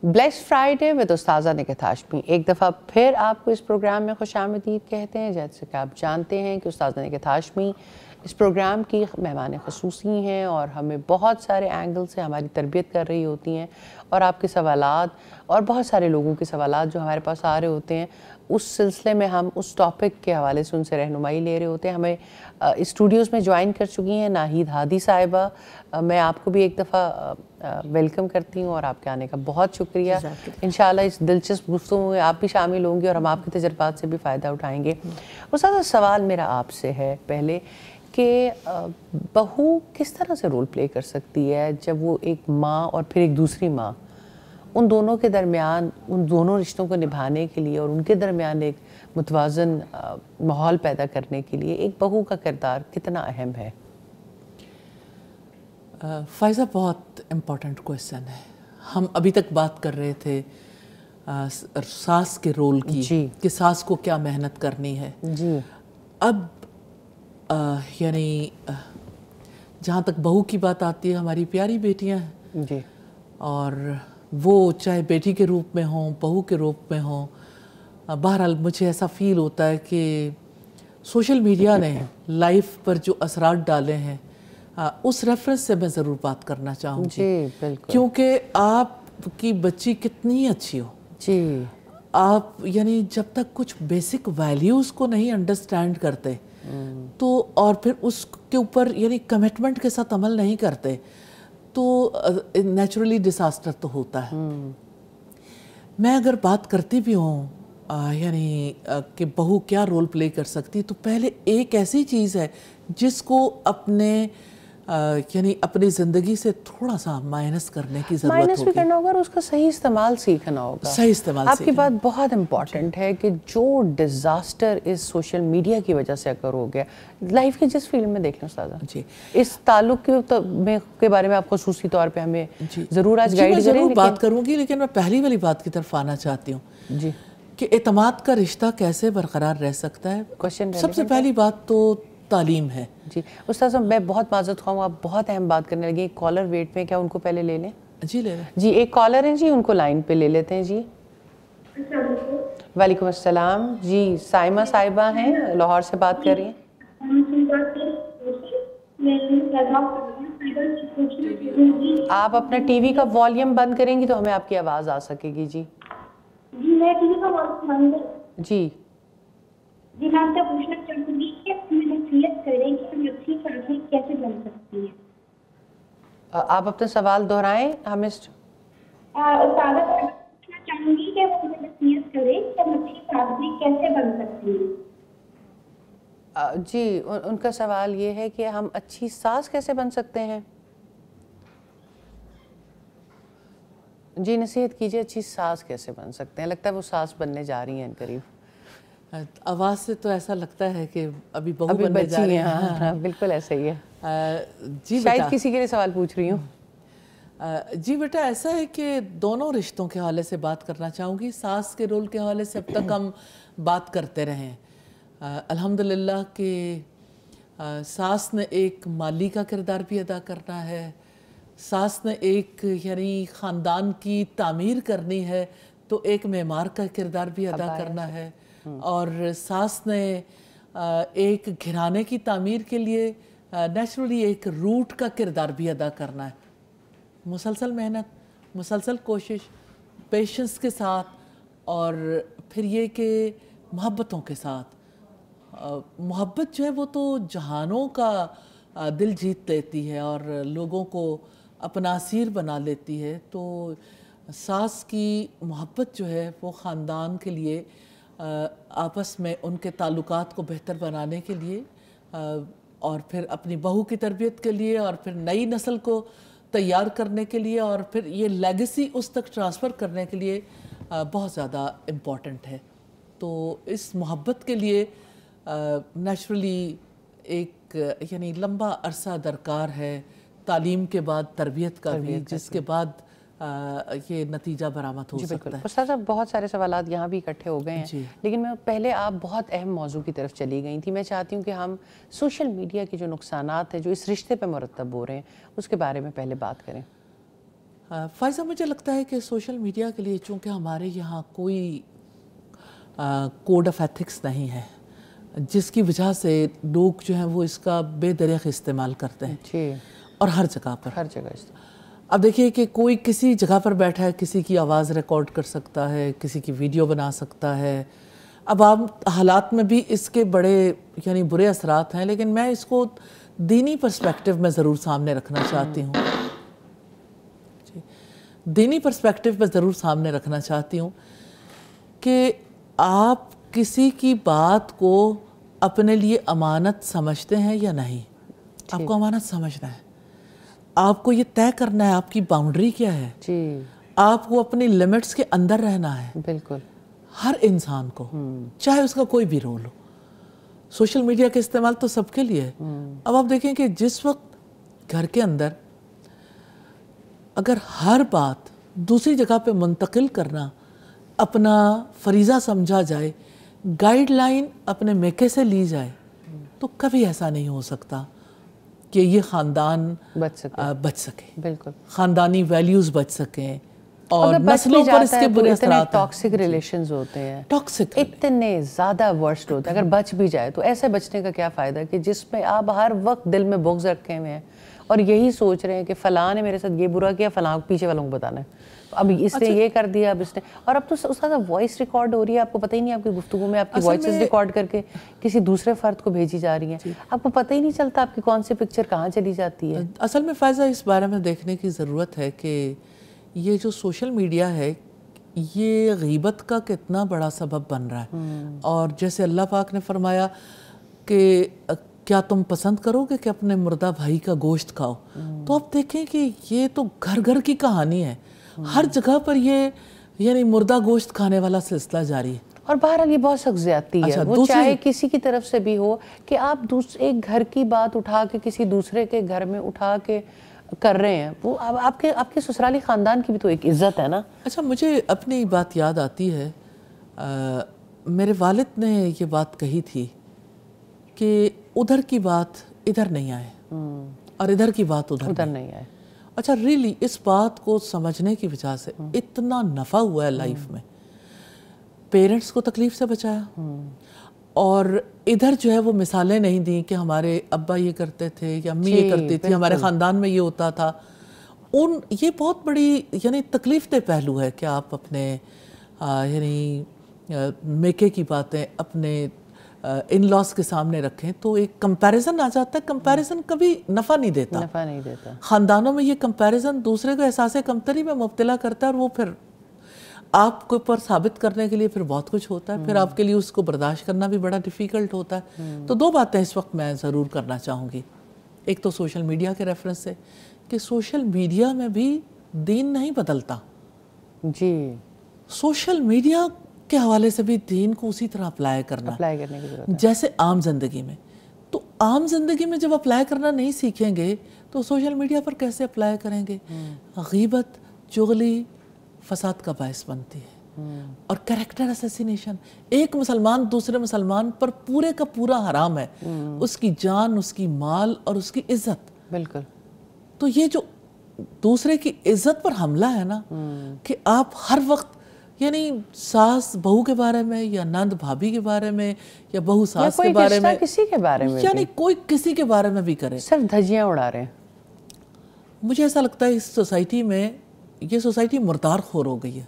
Blessed Friday with उस्ताज़ा निकहत हाशमी। एक दफ़ा फिर आपको इस प्रोग्राम में खुश आमदीद कहते हैं। जैसे कि आप जानते हैं कि उस्ताज़ा निकहत हाशमी इस प्रोग्राम की मेहमान ख़ुसूसी हैं और हमें बहुत सारे एंगल से हमारी तरबियत कर रही होती हैं और आपके सवालात और बहुत सारे लोगों के सवालात जो हमारे पास आ रहे होते हैं उस सिलसिले में हम उस टॉपिक के हवाले से उनसे रहनुमाई ले रहे होते हैं। हमें स्टूडियोज़ में ज्वाइन कर चुकी हैं नाहिद हादी साहिबा। मैं आपको भी एक दफ़ा वेलकम करती हूँ और आपके आने का बहुत शुक्रिया। इंशाल्लाह इस दिलचस्प गुफ्तगू में आप भी शामिल होंगे और हम आपके तजर्बात से भी फ़ायदा उठाएँगे। उस्ताद, सवाल मेरा आपसे है पहले कि बहू किस तरह से रोल प्ले कर सकती है जब वो एक माँ और फिर एक दूसरी माँ, उन दोनों के दरमियान उन दोनों रिश्तों को निभाने के लिए और उनके दरमियान एक मुतवाज़न माहौल पैदा करने के लिए एक बहू का किरदार कितना अहम है? फ़ाइज़ा, बहुत इम्पॉर्टेंट क्वेश्चन है। हम अभी तक बात कर रहे थे सास के रोल की कि सास को क्या मेहनत करनी है जी। अब यानी जहाँ तक बहू की बात आती है, हमारी प्यारी बेटियाँ हैं जी, और वो चाहे बेटी के रूप में हों, बहू के रूप में हों, बहरहाल मुझे ऐसा फ़ील होता है कि सोशल मीडिया ने लाइफ पर जो असरात डाले हैं उस रेफरेंस से मैं ज़रूर बात करना चाहूँगी जी, बिल्कुल। क्योंकि आपकी बच्ची कितनी अच्छी हो जी, आप यानी जब तक कुछ बेसिक वैल्यूज़ को नहीं अंडरस्टैंड करते तो और फिर उसके ऊपर यानी कमिटमेंट के साथ अमल नहीं करते तो नेचुरली डिसास्टर तो होता है। मैं अगर बात करती भी हूँ यानी कि बहू क्या रोल प्ले कर सकती है, तो पहले एक ऐसी चीज़ है जिसको अपने यानी अपनी ज़िंदगी से थोड़ा सा माइनस करने की ज़रूरत होगी। माइनस भी करना होगा और उसका सही इस्तेमाल सीखना होगा। सही इस्तेमाल आपकी बात बहुत इम्पॉर्टेंट है कि जो डिज़ास्टर इस सोशल मीडिया की वजह से अगर हो गया, लाइफ के जिस फील्ड में देख लें उस्ताद जी, इस ताल्लुक के बारे में आप ख़ुसूसी तौर पे हमें ज़रूर आज गाइड करें। ज़रूर बात करूँगी, लेकिन मैं पहली वाली बात की तरफ आना चाहती हूँ जी कि एतमाद का रिश्ता कैसे बरकरार रह सकता है। क्वेश्चन सबसे पहली बात तो तालीम है जी। उस्ताद साहब, मैं बहुत माजरत ख्वाह हूँ, आप बहुत अहम बात करने लगे। कॉलर वेट में, क्या उनको पहले ले लें? जी ले लें जी। एक कॉलर हैं जी, उनको लाइन पे ले लेते हैं जी। वालेकुम अस्सलाम जी। साइमा साहिबा हैं, लाहौर से बात कर रही हैं। आप अपना टीवी का वॉल्यूम बंद करेंगी तो हमें आपकी आवाज़ आ सकेगी जी। जी मैं टीवी का वॉल्यूम बंद जी जी। मैं आपसे पूछना चाहूँगी कि मुझे नसीहत करें कि हम अच्छी साथी कैसे बन सकती है। आप अपना सवाल दोहराएं हमें। उस्ताद पूछना चाहूँगी कि मुझे नसीहत करें कि हम अच्छी साथी कैसे बन सकती हैं। जी, उनका सवाल ये है कि हम अच्छी सास कैसे बन सकते हैं। जी नसीहत कीजिए, अच्छी सास कैसे बन सकते हैं। लगता है वो सास बनने जा रही हैं करीब। आवाज़ से तो ऐसा लगता है कि अभी बहू बनने जा रही हैं। हाँ, बिल्कुल ऐसा ही है जी। शायद किसी के लिए सवाल पूछ रही हूँ। जी बेटा, ऐसा है कि दोनों रिश्तों के हवाले से बात करना चाहूँगी। सास के रोल के हवाले से अब तक हम बात करते रहे हैं। अल्हम्दुलिल्लाह कि सास ने एक माली का किरदार भी अदा करना है, सास ने एक यानी ख़ानदान की तामीर करनी है तो एक मेमार का किरदार भी अदा करना है, और सास ने एक घराने की तामीर के लिए नेचुरली एक रूट का किरदार भी अदा करना है। मुसलसल मेहनत, मुसलसल कोशिश, पेशेंस के साथ, और फिर ये कि मोहब्बतों के साथ। मोहब्बत जो है वो तो जहानों का दिल जीत लेती है और लोगों को अपना असीर बना लेती है। तो सास की मोहब्बत जो है वो ख़ानदान के लिए आपस में उनके ताल्लुकात को बेहतर बनाने के लिए और फिर अपनी बहू की तरबियत के लिए और फिर नई नस्ल को तैयार करने के लिए और फिर ये लेगेसी उस तक ट्रांसफ़र करने के लिए بہت زیادہ امپورٹنٹ ہے. تو اس محبت کے لیے نیچرلی ایک یعنی لمبا عرصہ درکار ہے, تعلیم کے بعد تربیت کا بھی, جس کے بعد یہ نتیجہ برآمد ہو سکتا ہے. استاذہ بہت سارے سوالات یہاں بھی اکٹھے ہو گئے ہیں, لیکن میں پہلے آپ بہت اہم موضوع کی طرف چلی گئی تھی. میں چاہتی ہوں کہ ہم سوشل میڈیا کے جو نقصانات ہیں جو اس رشتے پہ مرتب ہو رہے ہیں اس کے بارے میں پہلے بات کریں. فائزہ, مجھے لگتا ہے کہ سوشل میڈیا کے لیے چونکہ ہمارے یہاں کوئی کوڈ آف ایتھکس نہیں ہے, جس کی وجہ سے لوگ جو ہیں وہ اس کا بے دریغ استعمال کرتے ہیں اور ہر جگہ پر. ہر جگہ استعمال. اب دیکھیے کہ کوئی کسی جگہ پر بیٹھا ہے, کسی کی آواز ریکارڈ کر سکتا ہے, کسی کی ویڈیو بنا سکتا ہے. اب آپ حالات میں بھی اس کے بڑے یعنی برے اثرات ہیں, لیکن میں اس کو دینی پرسپیکٹیو میں ضرور سامنے رکھنا چاہتی ہوں. دینی پرسپیکٹیو میں ضرور سامنے رکھنا چاہتی ہوں کہ آپ کسی کی بات کو اپنے لیے امانت سمجھتے ہیں یا نہیں. آپ کو امانت سمجھنا ہے, آپ کو یہ طے کرنا ہے آپ کی باؤنڈری کیا ہے. آپ کو اپنی لمٹس کے اندر رہنا ہے. بالکل ہر انسان کو, چاہے اس کا کوئی بھی رول ہو. سوشل میڈیا کا استعمال تو سب کے لیے ہے. اب آپ دیکھیں کہ جس وقت گھر کے اندر اگر ہر بات دوسری جگہ پہ منتقل کرنا اپنا فریضہ سمجھا جائے, گائیڈ لائن اپنے میکے سے لی جائے, تو کبھی ایسا نہیں ہو سکتا کہ یہ خاندان بچ سکے. بالکل خاندانی ویلیوز بچ سکیں, اور نسلوں پر اس کے برے اثرات. ٹاکسک ریلیشنز ہوتے ہیں, ٹاکسک اتنے زیادہ ورسٹ ہوتے ہیں. اگر بچ بھی جائے تو ایسے بچنے کا کیا فائدہ کہ جس میں آپ ہر وقت دل میں بغض رکھے ہوئے ہیں اور یہی سوچ رہے ہیں کہ فلاں نے میرے ساتھ یہ برا کیا, فلاں پیچھے والوں کو بتانا ہے, اب اس نے یہ کر دیا, اب اس نے. اور اب تو اس کا وائس ریکارڈ ہو رہی ہے, آپ کو پتہ ہی نہیں آپ کی گفتگو میں آپ کی وائسز ریکارڈ کر کے کسی دوسرے فرد کو بھیجی جا رہی ہیں. آپ کو پتہ ہی نہیں چلتا آپ کی کون سی پکچر کہاں چلی جاتی ہے. اصل میں فائزہ اس بارے میں دیکھنے کی ضرورت ہے کہ یہ جو سوشل میڈیا ہے یہ غیبت کا کتنا بڑا سبب بن رہا ہے. اور جیسے اللہ پاک نے فرمایا کہ کیا تم پسند کرو گے کہ اپنے مردہ بھائی کا گوشت کھاؤ, تو آپ دیکھیں کہ یہ تو گھر گھر کی کہانی ہے. ہر جگہ پر یہ یعنی مردہ گوشت کھانے والا سلسلہ جاری ہے. اور بہرحال یہ بہت سخت زیادتی ہے, وہ چاہے کسی کی طرف سے بھی ہو, کہ آپ ایک گھر کی بات اٹھا کے کسی دوسرے کے گھر میں اٹھا کے کر رہے ہیں. وہ آپ کے سسرالی خاندان کی بھی تو ایک عزت ہے نا. اچھا, مجھے اپنی بات یاد آتی ہے, میرے والد نے یہ بات کہی تھی کہ ادھر کی بات ادھر نہیں آئے اور ادھر کی بات ادھر نہیں آئے. اچھا, ریلی اس بات کو سمجھنے کی وجہ سے اتنا نفع ہوا ہے لائف میں. پیرنٹس کو تکلیف سے بچایا, اور ادھر جو ہے وہ مثالیں نہیں دیں کہ ہمارے ابا یہ کرتے تھے یا امی یہ کرتی تھی, ہمارے خاندان میں یہ ہوتا تھا. یہ بہت بڑی یعنی تکلیف دہ پہلو ہے کہ آپ اپنے یعنی میکے کی باتیں اپنے ان لاس کے سامنے رکھیں, تو ایک کمپیریزن آ جاتا ہے. کمپیریزن کبھی نفع نہیں دیتا. خاندانوں میں یہ کمپیریزن دوسرے کو احساس کمتری میں مبتلا کرتا ہے, اور وہ پھر آپ کو پر ثابت کرنے کے لیے پھر بہت کچھ ہوتا ہے. پھر آپ کے لیے اس کو برداشت کرنا بھی بڑا ڈیفیکلٹ ہوتا ہے. تو دو باتیں اس وقت میں ضرور کرنا چاہوں گی. ایک تو سوشل میڈیا کے ریفرنس سے کہ سوشل میڈیا میں بھی دین نہیں بدلتا. سوشل میڈیا کے حوالے سے بھی دین کو اسی طرح اپلائی کرنے کی ضرورت ہے جیسے عام زندگی میں. تو عام زندگی میں جب اپلائی کرنا نہیں سیکھیں گے تو سوشل میڈیا پر کیسے اپلائی کریں گے. غیبت, چغلی فساد کا باعث بنتی ہے, اور کریکٹر اسیسینیشن. ایک مسلمان دوسرے مسلمان پر پورے کا پورا حرام ہے, اس کی جان, اس کی مال اور اس کی عزت. بالکل. تو یہ جو دوسرے کی عزت پر حملہ ہے نا, کہ آپ ہر وقت یعنی ساس بہو کے بارے میں یا نند بھابھی کے بارے میں یا بہو ساس کے بارے میں, کسی کے بارے میں, یعنی کوئی کسی کے بارے میں بھی کرے, صرف دھجیاں اڑا رہے ہیں. مجھے ایسا لگتا ہے اس سوسائٹی میں یہ سوسائٹی مردار خور ہو گئی ہے.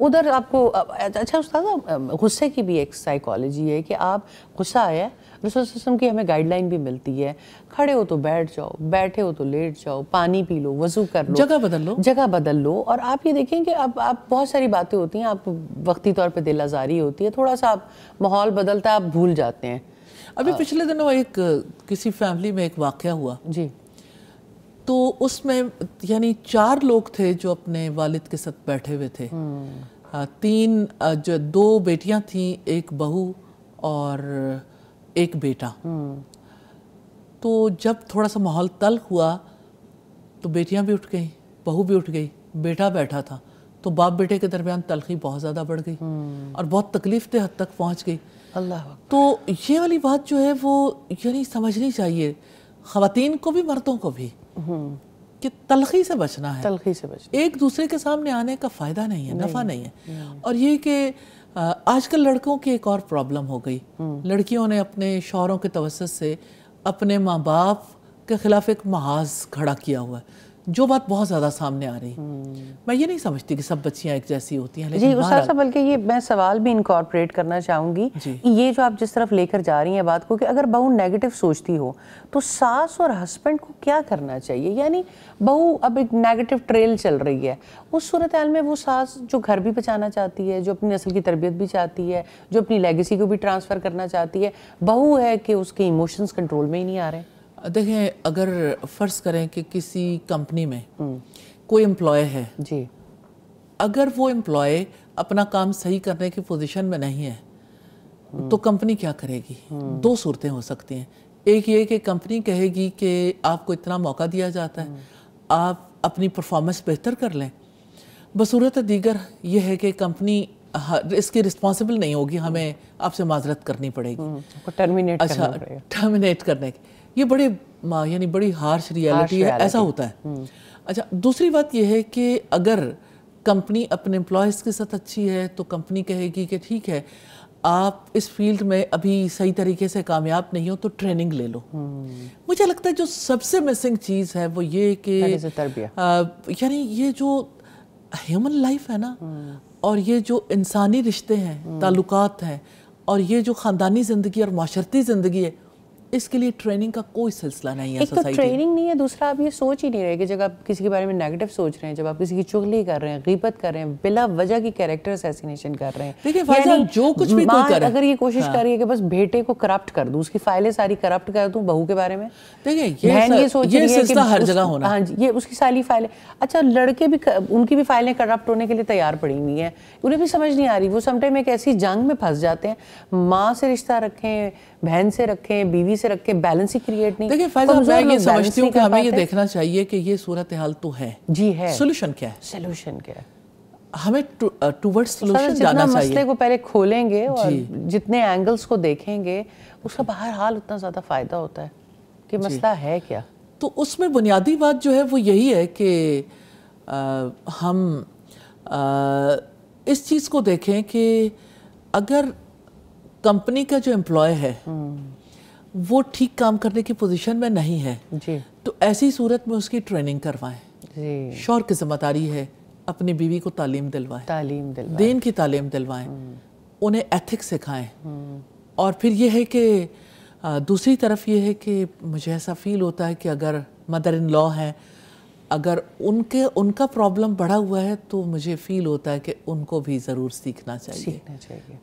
ادھر آپ کو اچھا استاذہ, غصے کی بھی ایک سائیکالوجی ہے کہ آپ غصہ آیا, رسول صلی اللہ علیہ وسلم کی ہمیں گائیڈ لائن بھی ملتی ہے, کھڑے ہو تو بیٹھ جاؤ, بیٹھے ہو تو لیٹ جاؤ, پانی پی لو, وضو کر لو, جگہ بدل لو. اور آپ یہ دیکھیں کہ اب آپ بہت ساری باتیں ہوتی ہیں, آپ وقتی طور پہ دل آزاری ہوتی ہے, تھوڑا سا آپ ماحول بدلتا ہے, آپ بھول جاتے ہیں. ابھی پچھلے دنوں ایک کسی فیملی میں ایک واقعہ ہوا, تو اس میں یعنی 4 لوگ تھے جو اپنے والد کے ساتھ بیٹھے ہوئے تھے. जो 2 बेटियां थीं, एक बहू और एक बेटा। तो जब थोड़ा सा माहौल तल्ख हुआ तो बेटियां भी उठ गई, बहू भी उठ गई, बेटा बैठा था, तो बाप बेटे के दरमियान तलखी बहुत ज़्यादा बढ़ गई और बहुत तकलीफ दे हद तक पहुंच गई। अल्लाह। तो ये वाली बात जो है वो यानी समझनी चाहिए ख़वातीन को भी मर्दों को भी कि तलखी से बचना है, तलखी से बचना, एक दूसरे के सामने आने का फ़ायदा नहीं है, नफ़ा नहीं है। और ये कि आजकल लड़कों की एक और प्रॉब्लम हो गई, लड़कियों ने अपने शौहरों के तवस्सुत से अपने माँ बाप के ख़िलाफ़ एक महाज खड़ा किया हुआ है, जो बात बहुत ज़्यादा सामने आ रही। मैं ये नहीं समझती कि सब बच्चियाँ एक जैसी होती हैं, लेकिन जी उस्ताद साहब, बल्कि ये मैं सवाल भी इनकॉर्पोरेट करना चाहूँगी, ये जो आप जिस तरफ लेकर जा रही हैं बात को, कि अगर बहू नेगेटिव सोचती हो तो सास और हस्बैंड को क्या करना चाहिए? यानी बहू अब एक नेगेटिव ट्रेल चल रही है, उस सूरत हाल में वो सास जो घर भी बचाना चाहती है, जो अपनी नस्ल की तरबियत भी चाहती है, जो अपनी लेगेसी को भी ट्रांसफ़र करना चाहती है, बहू है कि उसके इमोशंस कंट्रोल में ही नहीं आ रहे। देखें, अगर फ़र्ज़ करें कि किसी कंपनी में कोई एम्प्लॉय है जी, अगर वो एम्प्लॉय अपना काम सही करने की पोजीशन में नहीं है तो कंपनी क्या करेगी? 2 सूरतें हो सकती हैं। एक ये कि कंपनी कहेगी कि आपको इतना मौका दिया जाता है, आप अपनी परफॉर्मेंस बेहतर कर लें। बसूरत दीगर ये है कि कंपनी इसकी रिस्पॉन्सिबल नहीं होगी, हमें आपसे माजरत करनी पड़ेगी, टर्मिनेट अच्छा टर्मिनेट करने की। ये बड़ी यानी बड़ी हार्श रियलिटी है, ऐसा होता है। अच्छा, दूसरी बात यह है कि अगर कंपनी अपने एम्प्लॉयज़ के साथ अच्छी है तो कंपनी कहेगी कि ठीक है, आप इस फील्ड में अभी सही तरीके से कामयाब नहीं हो तो ट्रेनिंग ले लो। मुझे लगता है जो सबसे मिसिंग चीज़ है वो ये कि यानी ये जो ह्यूमन लाइफ है ना, और ये जो इंसानी रिश्ते हैं, ताल्लुकात हैं, और ये जो ख़ानदानी ज़िंदगी और माशरती ज़िंदगी है, इसके लिए ट्रेनिंग का कोई सिलसिला नहीं है। एक तो ट्रेनिंग नहीं है, दूसरा आप ये सोच ही नहीं रहे कि जब आप किसी के बारे में नेगेटिव सोच रहे हैं, जब आप किसी की चुगली कर रहे हैं, गीबत कर रहे हैं, बिला वजह की कैरेक्टर असैसिनेशन कर रहे हैं। देखिए जो कुछ भी कोई करे, अगर ये कोशिश कर रही है कि बस बेटे को करप्ट कर दूं, उसकी फाइलें सारी करप्ट कर दूं बहू के बारे में, देखिए ये सोच रही है कि हर जगह होना, हाँ जी, ये उसकी सारी फाइलें, अच्छा लड़के भी उनकी भी फाइलें करप्ट होने के लिए तैयार पड़ी हुई हैं, उन्हें भी समझ नहीं आ रही। वो समटाइम एक ऐसी जंग में फंस जाते हैं, माँ से रिश्ता रखें, बहन से रखें, बीवी से रखें, बैलेंस ही क्रिएट नहीं। देखिए फैज़ा, मैं ये समझती हूँ कि हमें ये देखना चाहिए कि ये सूरत हाल तो है जी, है, सोल्यूशन क्या है? सोल्यूशन क्या है? हमें टुवर्ड्स सोल्यूशन जाना चाहिए। मसले को पहले खोलेंगे और जितने एंगल्स को देखेंगे, उसका बहरहाल उतना ज़्यादा फ़ायदा होता है कि मसला है क्या। तो उसमें बुनियादी बात जो है वो यही है कि हम इस चीज़ को देखें कि अगर कंपनी का जो एम्प्लॉय है वो ठीक काम करने की पोजीशन में नहीं है जी, तो ऐसी सूरत में उसकी ट्रेनिंग करवाएं। शौहर की जिम्मेदारी है अपनी बीवी को तालीम दिलवाएं, दीन की तालीम दिलवाएं, उन्हें एथिक्स सिखाएं। और फिर ये है कि दूसरी तरफ ये है कि मुझे ऐसा फील होता है कि अगर मदर इन लॉ हैं, अगर उनका प्रॉब्लम बढ़ा हुआ है तो मुझे फील होता है कि उनको भी ज़रूर सीखना चाहिए।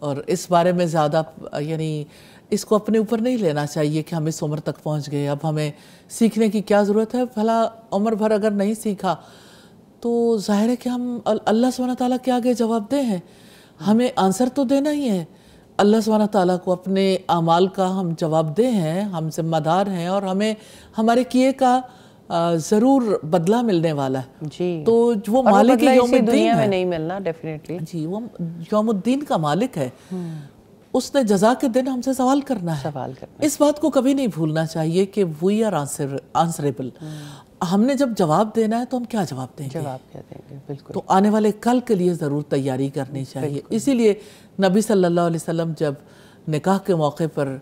और इस बारे में ज़्यादा यानी इसको अपने ऊपर नहीं लेना चाहिए कि हम इस उम्र तक पहुंच गए, अब हमें सीखने की क्या ज़रूरत है। भला उम्र भर अगर नहीं सीखा तो जाहिर है कि हम अल्लाह सुब्हानहू तआला के आगे जवाबदेह हैं, हमें आंसर तो देना ही है। अल्लाह सुब्हानहू तआला को अपने अमाल का हम जवाबदेह हैं, हम जिम्मेदार हैं, और हमें हमारे किए का ज़रूर बदला मिलने वाला है जी। तो वो मालिक यौमुद्दीन है, नहीं मिलना डेफिनेटली जी, वो यौमुद्दीन का मालिक है, उसने जजा के दिन हमसे सवाल करना है। इस बात को कभी नहीं भूलना चाहिए कि वी आर आंसरेबल। हमने जब जवाब देना है तो हम क्या जवाब देंगे, बिल्कुल। तो आने वाले कल के लिए ज़रूर तैयारी करनी चाहिए। इसीलिए नबी सल्लल्लाहु अलैहि वसल्लम जब निकाह के मौके पर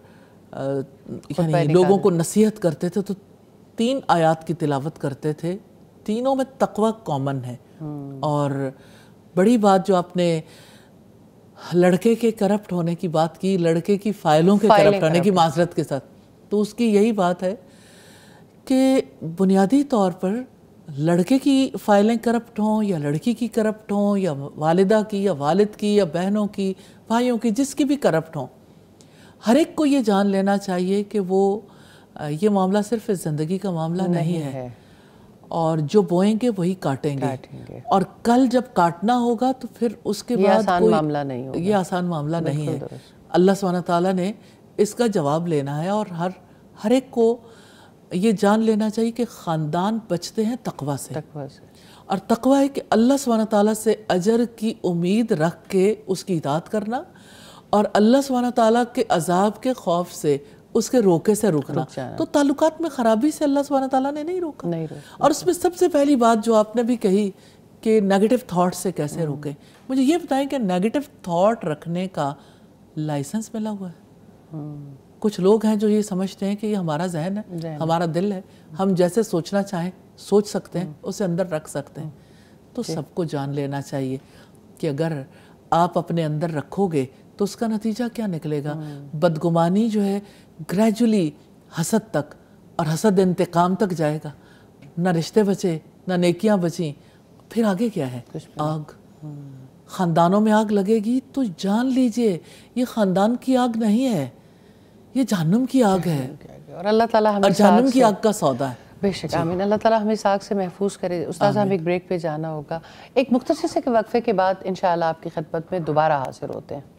यानी लोगों को नसीहत करते थे तो 3 आयात की तिलावत करते थे। तीनों में तकवा कॉमन है। और बड़ी बात जो आपने लड़के के करप्ट होने की बात की, लड़के की फाइलों के करप्ट होने की माजरत के साथ, तो उसकी यही बात है कि बुनियादी तौर पर लड़के की फाइलें करप्ट हों या लड़की की करप्ट हों या वालिदा की या वालिद की या बहनों की, भाइयों की, जिसकी भी करप्ट हों, हर एक को ये जान लेना चाहिए कि वो ये मामला सिर्फ ज़िंदगी का मामला नहीं है। اور جو بوئیں گے وہی کاٹیں گے، اور کل جب کاٹنا ہوگا تو پھر اس کے بعد آسان معاملہ نہیں ہوگا، یہ آسان معاملہ نہیں ہے۔ اللہ سبحانہ تعالیٰ نے اس کا جواب لینا ہے، اور ہر ایک کو یہ جان لینا چاہیے کہ خاندان بچتے ہیں تقوی سے، اور تقوی ہے کہ اللہ سبحانہ تعالیٰ سے اجر کی امید رکھ کے اس کی اطاعت کرنا، اور اللہ سبحانہ تعالیٰ کے عذاب کے خوف سے اس کے روکے سے رکنا۔ تو تعلقات میں خرابی سے اللہ سبحانہ تعالیٰ نے نہیں روکا۔ اور اس میں سب سے پہلی بات جو آپ نے بھی کہی کہ نیگیٹو تھاٹ سے کیسے روکیں، مجھے یہ بتائیں کہ نیگیٹو تھاٹ رکھنے کا لائسنس ملا ہوا ہے؟ کچھ لوگ ہیں جو یہ سمجھتے ہیں کہ یہ ہمارا ذہن ہے، ہمارا دل ہے، ہم جیسے سوچنا چاہیں سوچ سکتے ہیں، اسے اندر رکھ سکتے ہیں۔ تو سب کو جان لینا چاہیے کہ اگر آپ اپنے اندر رکھو گے تو اس کا نتیجہ کیا نکلے گا؟ بدگمانی جو ہے گریجولی حسد تک، اور حسد انتقام تک جائے گا، نہ رشتے بچے نہ نیکیاں بچیں، پھر آگے کیا ہے؟ آگ۔ خاندانوں میں آگ لگے گی تو جان لیجئے یہ خاندان کی آگ نہیں ہے، یہ جہنم کی آگ ہے، اور اللہ تعالیٰ ہمیں جہنم کی آگ کا سودا ہے۔ بے شک، آمین۔ اللہ تعالیٰ ہمیں اس آگ سے محفوظ کرے۔ استاذ ہم ایک بریک پہ جانا ہوگا، ایک مختصر سے وقفے کے بعد انشاءاللہ آپ کی خدمت میں دوبارہ حاضر ہوتے ہیں۔